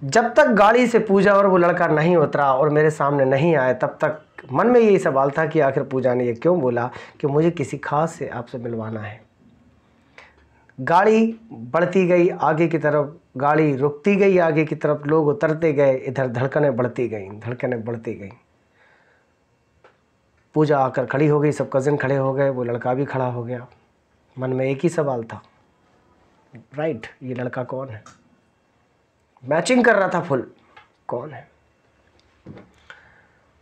जब तक गाड़ी से पूजा और वो लड़का नहीं उतरा और मेरे सामने नहीं आया, तब तक मन में यही सवाल था कि आखिर पूजा ने ये क्यों बोला कि मुझे किसी खास से आपसे मिलवाना है। गाड़ी बढ़ती गई आगे की तरफ, गाड़ी रुकती गई आगे की तरफ, लोग उतरते गए, इधर धड़कनें बढ़ती गईं, धड़कनें बढ़ती गईं। पूजा आकर खड़ी हो गई, सब कज़िन खड़े हो गए, वो लड़का भी खड़ा हो गया। मन में एक ही सवाल था, राइट, ये लड़का कौन है? मैचिंग कर रहा था फुल, कौन है?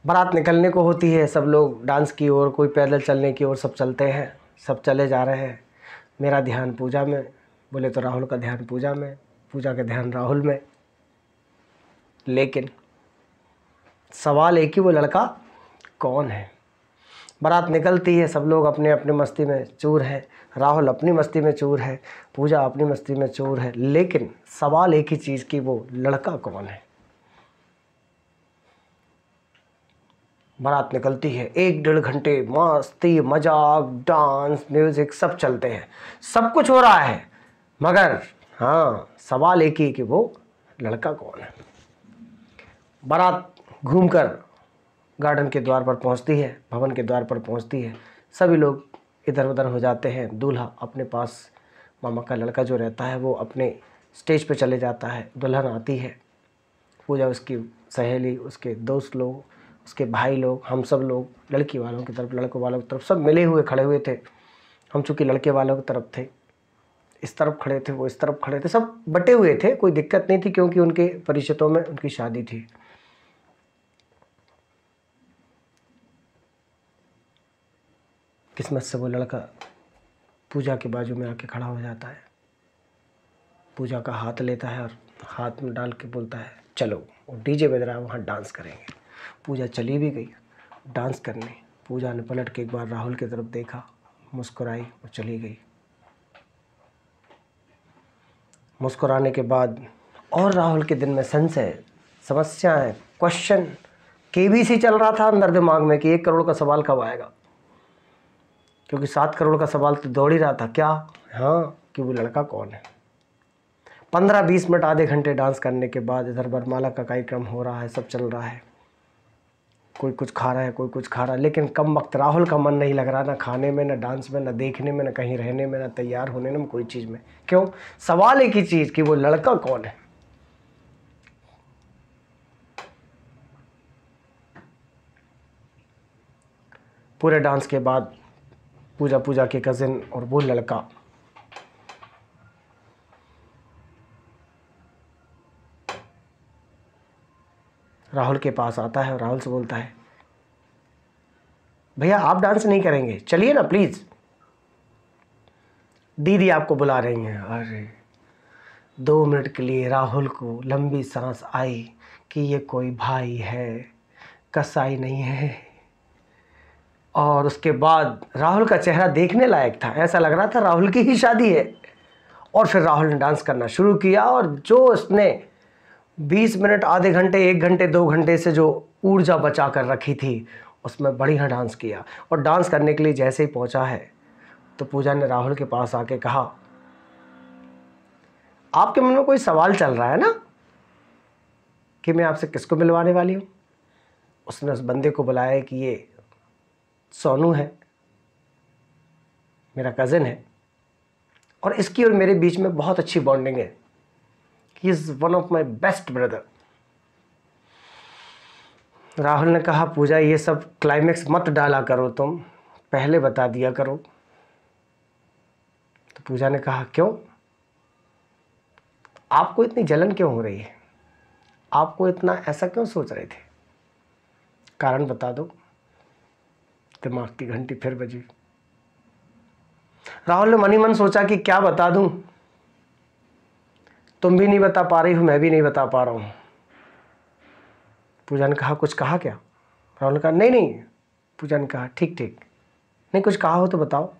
बारात निकलने को होती है, सब लोग डांस की ओर, कोई पैदल चलने की ओर, सब चलते हैं, सब चले जा रहे हैं। मेरा ध्यान पूजा में, बोले तो राहुल का ध्यान पूजा में, पूजा का ध्यान राहुल में। लेकिन सवाल एक ही, वो लड़का कौन है? बारात निकलती है, सब लोग अपने अपने मस्ती में चूर है, राहुल अपनी मस्ती में चूर है, पूजा अपनी मस्ती में चूर है। लेकिन सवाल एक ही चीज़ की, वो लड़का कौन है? बारात निकलती है, 1-1.5 घंटे मस्ती, मजाक, डांस, म्यूज़िक सब चलते हैं, सब कुछ हो रहा है, मगर हाँ, सवाल एक ही कि वो लड़का कौन है? बारात घूमकर गार्डन के द्वार पर पहुंचती है, भवन के द्वार पर पहुंचती है, सभी लोग इधर उधर हो जाते हैं। दूल्हा अपने पास, मामा का लड़का जो रहता है, वो अपने स्टेज पे चले जाता है, दुल्हन आती है, पूजा, उसकी सहेली, उसके दोस्त लोग, उसके भाई लोग, हम सब लोग लड़की वालों की तरफ, लड़कों वालों की तरफ, सब मिले हुए खड़े हुए थे। हम चूँकि लड़के वालों की तरफ थे, इस तरफ खड़े थे, वो इस तरफ खड़े थे, सब बटे हुए थे, कोई दिक्कत नहीं थी, क्योंकि उनके परिचितों में उनकी शादी थी। किस्मत से वो लड़का पूजा के बाजू में आके खड़ा हो जाता है, पूजा का हाथ लेता है और हाथ में डाल के बोलता है, चलो, वो डीजे बज रहा है, वहाँ डांस करेंगे। पूजा चली भी गई डांस करने। पूजा ने पलट के एक बार राहुल की तरफ देखा, मुस्कुराई और चली गई। मुस्कुराने के बाद और राहुल के दिल में संशय, समस्याएं, क्वेश्चन, केबीसी चल रहा था अंदर दिमाग में कि 1 करोड़ का सवाल कब आएगा, क्योंकि 7 करोड़ का सवाल तो दौड़ ही रहा था। क्या? हाँ, कि वो लड़का कौन है। 15-20 मिनट, आधे घंटे डांस करने के बाद इधर वरमाला का कार्यक्रम हो रहा है, सब चल रहा है, कोई कुछ खा रहा है, कोई कुछ खा रहा है, लेकिन कम वक्त राहुल का मन नहीं लग रहा, ना खाने में, ना डांस में, ना देखने में, ना कहीं रहने में, ना तैयार होने में, कोई चीज़ में। क्यों? सवाल एक ही चीज़ कि वो लड़का कौन है। पूरे डांस के बाद पूजा के कज़िन और वो लड़का राहुल के पास आता है और राहुल से बोलता है, भैया आप डांस नहीं करेंगे, चलिए ना प्लीज़, दीदी आपको बुला रही हैं। अरे 2 मिनट के लिए राहुल को लंबी सांस आई कि ये कोई भाई है, कसाई नहीं है। और उसके बाद राहुल का चेहरा देखने लायक था, ऐसा लग रहा था राहुल की ही शादी है। और फिर राहुल ने डांस करना शुरू किया, और जो उसने 20 मिनट, आधे घंटे, 1 घंटे, 2 घंटे से जो ऊर्जा बचा कर रखी थी, उसमें बढ़िया डांस किया। और डांस करने के लिए जैसे ही पहुंचा है, तो पूजा ने राहुल के पास आके कहा, आपके मन में कोई सवाल चल रहा है ना कि मैं आपसे किसको मिलवाने वाली हूँ। उसने उस बंदे को बुलाया कि ये सोनू है, मेरा कज़न है, और इसकी और मेरे बीच में बहुत अच्छी बॉन्डिंग है, he is one of my best brother. Rahul ने कहा, पूजा ये सब क्लाइमेक्स मत डाला करो, तुम पहले बता दिया करो। तो पूजा ने कहा, क्यों? आपको इतनी जलन क्यों हो रही है? आपको इतना ऐसा क्यों सोच रहे थे? कारण बता दो। दिमाग की घंटी फिर बजी। राहुल ने मन ही मन सोचा कि क्या बता दूं, तुम भी नहीं बता पा रही हो, मैं भी नहीं बता पा रहा हूं। पूजा ने कहा, कुछ कहा क्या? राहुल ने कहा, नहीं नहीं। पूजा ने कहा, ठीक ठीक, नहीं कुछ कहा हो तो बताओ।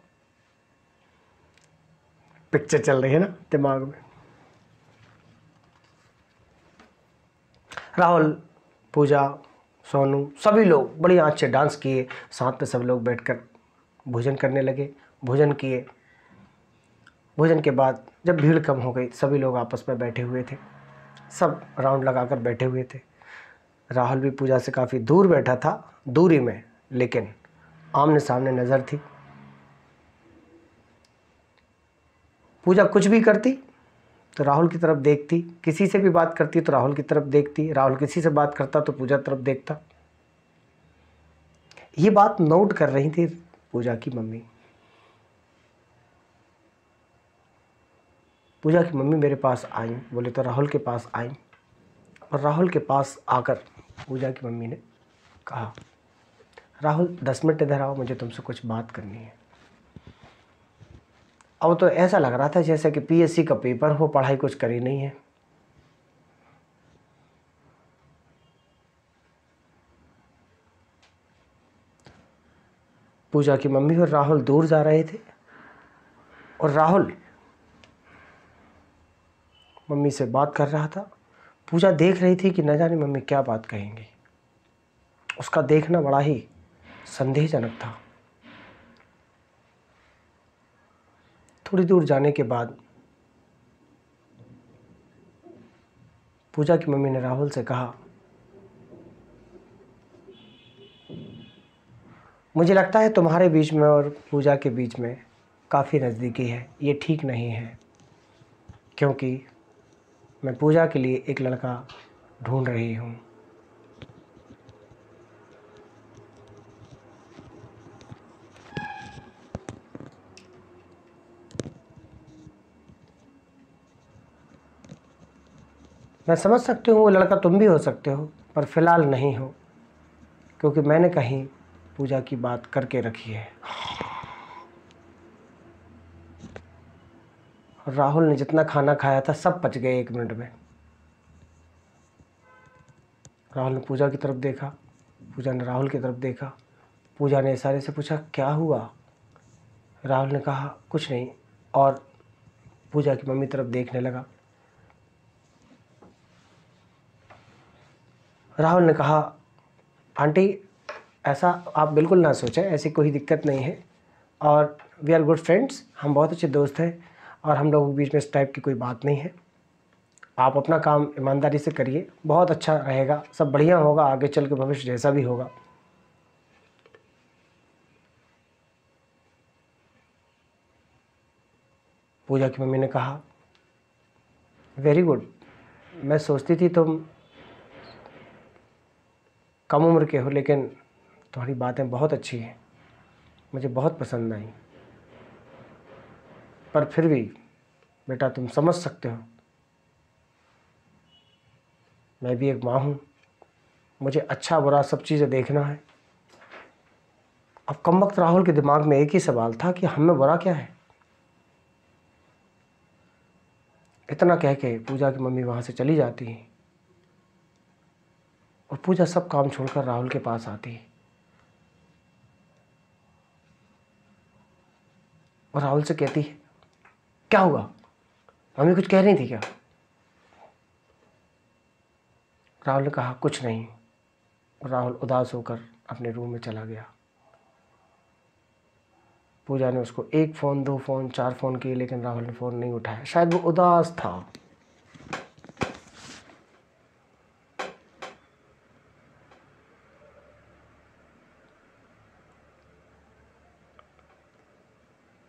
पिक्चर चल रही है ना दिमाग में। राहुल, पूजा, सोनू, सभी लोग बड़ी आँच से डांस किए, साथ में सब लोग बैठकर भोजन करने लगे। भोजन किए। भोजन के बाद जब भीड़ कम हो गई, सभी लोग आपस में बैठे हुए थे, सब राउंड लगाकर बैठे हुए थे। राहुल भी पूजा से काफ़ी दूर बैठा था, दूरी में, लेकिन आमने सामने नज़र थी। पूजा कुछ भी करती तो राहुल की तरफ देखती, किसी से भी बात करती तो राहुल की तरफ देखती, राहुल किसी से बात करता तो पूजा तरफ देखता। ये बात नोट कर रही थी पूजा की मम्मी। पूजा की मम्मी मेरे पास आई, बोले तो राहुल के पास आई, और राहुल के पास आकर पूजा की मम्मी ने कहा, राहुल 10 मिनट इधर आओ, मुझे तुमसे कुछ बात करनी है। अब तो ऐसा लग रहा था जैसे कि पीएससी का पेपर हो, पढ़ाई कुछ करी नहीं है। पूजा की मम्मी और राहुल दूर जा रहे थे, और राहुल मम्मी से बात कर रहा था। पूजा देख रही थी कि न जाने मम्मी क्या बात कहेंगी। उसका देखना बड़ा ही संदेहजनक था। थोड़ी दूर जाने के बाद पूजा की मम्मी ने राहुल से कहा, मुझे लगता है तुम्हारे बीच में और पूजा के बीच में काफ़ी नज़दीकी है। ये ठीक नहीं है, क्योंकि मैं पूजा के लिए एक लड़का ढूंढ रही हूँ। मैं समझ सकती हूँ वो लड़का तुम भी हो सकते हो, पर फिलहाल नहीं हो, क्योंकि मैंने कहीं पूजा की बात करके रखी है। राहुल ने जितना खाना खाया था सब पच गए 1 मिनट में। राहुल ने पूजा की तरफ देखा, पूजा ने राहुल की तरफ देखा। पूजा ने इशारे से पूछा, क्या हुआ? राहुल ने कहा, कुछ नहीं, और पूजा की मम्मी तरफ देखने लगा। राहुल ने कहा, आंटी ऐसा आप बिल्कुल ना सोचें, ऐसी कोई दिक्कत नहीं है, और वी आर गुड फ्रेंड्स, हम बहुत अच्छे दोस्त हैं, और हम लोगों के बीच में इस टाइप की कोई बात नहीं है। आप अपना काम ईमानदारी से करिए, बहुत अच्छा रहेगा, सब बढ़िया होगा, आगे चल के भविष्य जैसा भी होगा। पूजा की मम्मी ने कहा, वेरी गुड, मैं सोचती थी तुम कम उम्र के हो, लेकिन तुम्हारी बातें बहुत अच्छी हैं, मुझे बहुत पसंद आई। पर फिर भी बेटा तुम समझ सकते हो, मैं भी एक माँ हूँ, मुझे अच्छा बुरा सब चीज़ें देखना है। अब कमबख्त राहुल के दिमाग में एक ही सवाल था कि हम में बुरा क्या है। इतना कह के पूजा की मम्मी वहाँ से चली जाती है, और पूजा सब काम छोड़कर राहुल के पास आती है, और राहुल से कहती है, क्या हुआ, मम्मी कुछ कह रही थी क्या? राहुल ने कहा, कुछ नहीं। राहुल उदास होकर अपने रूम में चला गया। पूजा ने उसको 1 फ़ोन, 2 फ़ोन, 4 फ़ोन किए, लेकिन राहुल ने फ़ोन नहीं उठाया, शायद वो उदास था।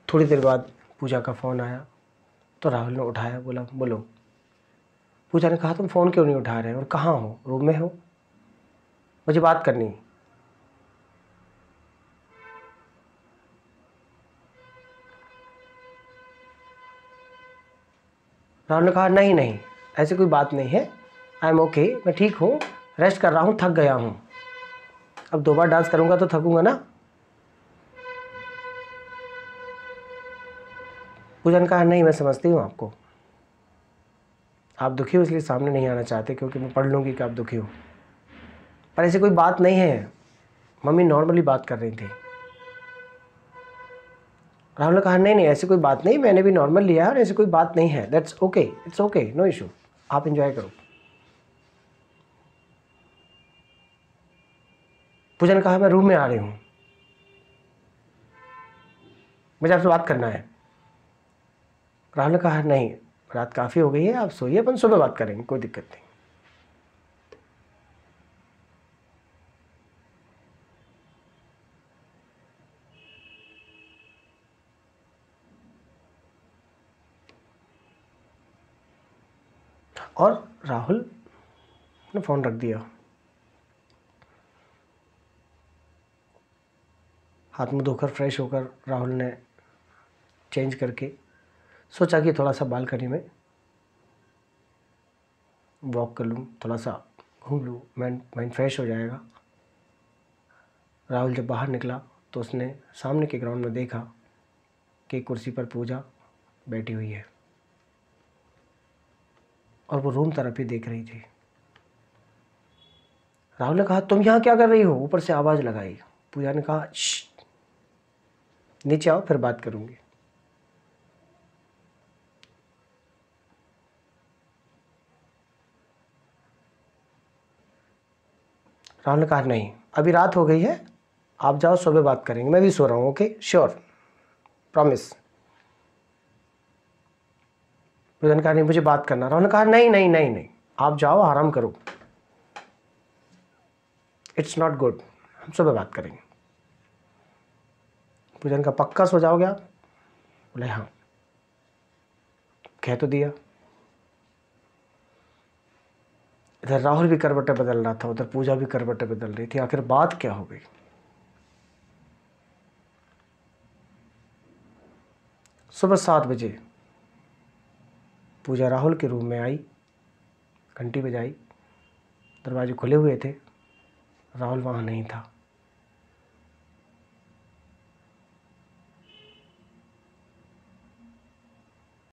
थोड़ी देर बाद पूजा का फ़ोन आया, तो राहुल ने उठाया, बोला, बोलो। पूजा ने कहा, तुम फ़ोन क्यों नहीं उठा रहे हो, और कहाँ हो, रूम में हो, मुझे बात करनी है। राहुल ने कहा, नहीं नहीं, ऐसी कोई बात नहीं है, आई एम ओके, मैं ठीक हूँ, रेस्ट कर रहा हूँ, थक गया हूँ, अब 2 बार डांस करूँगा तो थकूँगा ना। पूजा ने कहा, नहीं मैं समझती हूँ आपको, आप दुखी हो इसलिए सामने नहीं आना चाहते, क्योंकि मैं पढ़ लूँगी कि आप दुखी हो, पर ऐसी कोई बात नहीं है, मम्मी नॉर्मली बात कर रही थी। राहुल ने कहा, नहीं नहीं, ऐसी कोई बात नहीं, मैंने भी नॉर्मल लिया है, और ऐसी कोई बात नहीं है, that's okay, it's okay, no issue, आप इंजॉय करो। पूजा ने कहा, मैं रूम में आ रही हूँ, मुझे आपसे बात करना है। राहुल ने कहा, नहीं रात काफ़ी हो गई है, आप सोइए, अपन सुबह बात करेंगे, कोई दिक्कत नहीं। और राहुल ने फ़ोन रख दिया। हाथ मुँह धोकर फ्रेश होकर राहुल ने चेंज करके सोचा कि थोड़ा सा बालकनी में वॉक कर लूँ, थोड़ा सा घूम लूँ, माइंड फ्रेश हो जाएगा। राहुल जब बाहर निकला तो उसने सामने के ग्राउंड में देखा कि कुर्सी पर पूजा बैठी हुई है और वो रूम तरफ ही देख रही थी। राहुल ने कहा, तुम यहाँ क्या कर रही हो? ऊपर से आवाज़ लगाई। पूजा ने कहा, नीचे आओ, फिर बात करूँगी। राहुल ने कहा, नहीं, अभी रात हो गई है, आप जाओ, सुबह बात करेंगे, मैं भी सो रहा हूँ। Okay, sure, promise. पूजा ने कहा, नहीं, मुझे बात करना। राहुल ने कहा, नहीं नहीं नहीं नहीं, आप जाओ, आराम करो, इट्स नॉट गुड, हम सुबह बात करेंगे। पूजा ने कहा, पक्का सो जाओगे आप? बोले, हाँ। कह तो दिया। इधर राहुल भी करवटें बदल रहा था, उधर पूजा भी करवटें बदल रही थी। आखिर बात क्या हो गई? सुबह 7 बजे पूजा राहुल के रूम में आई, घंटी बजाई, दरवाजे खुले हुए थे, राहुल वहाँ नहीं था।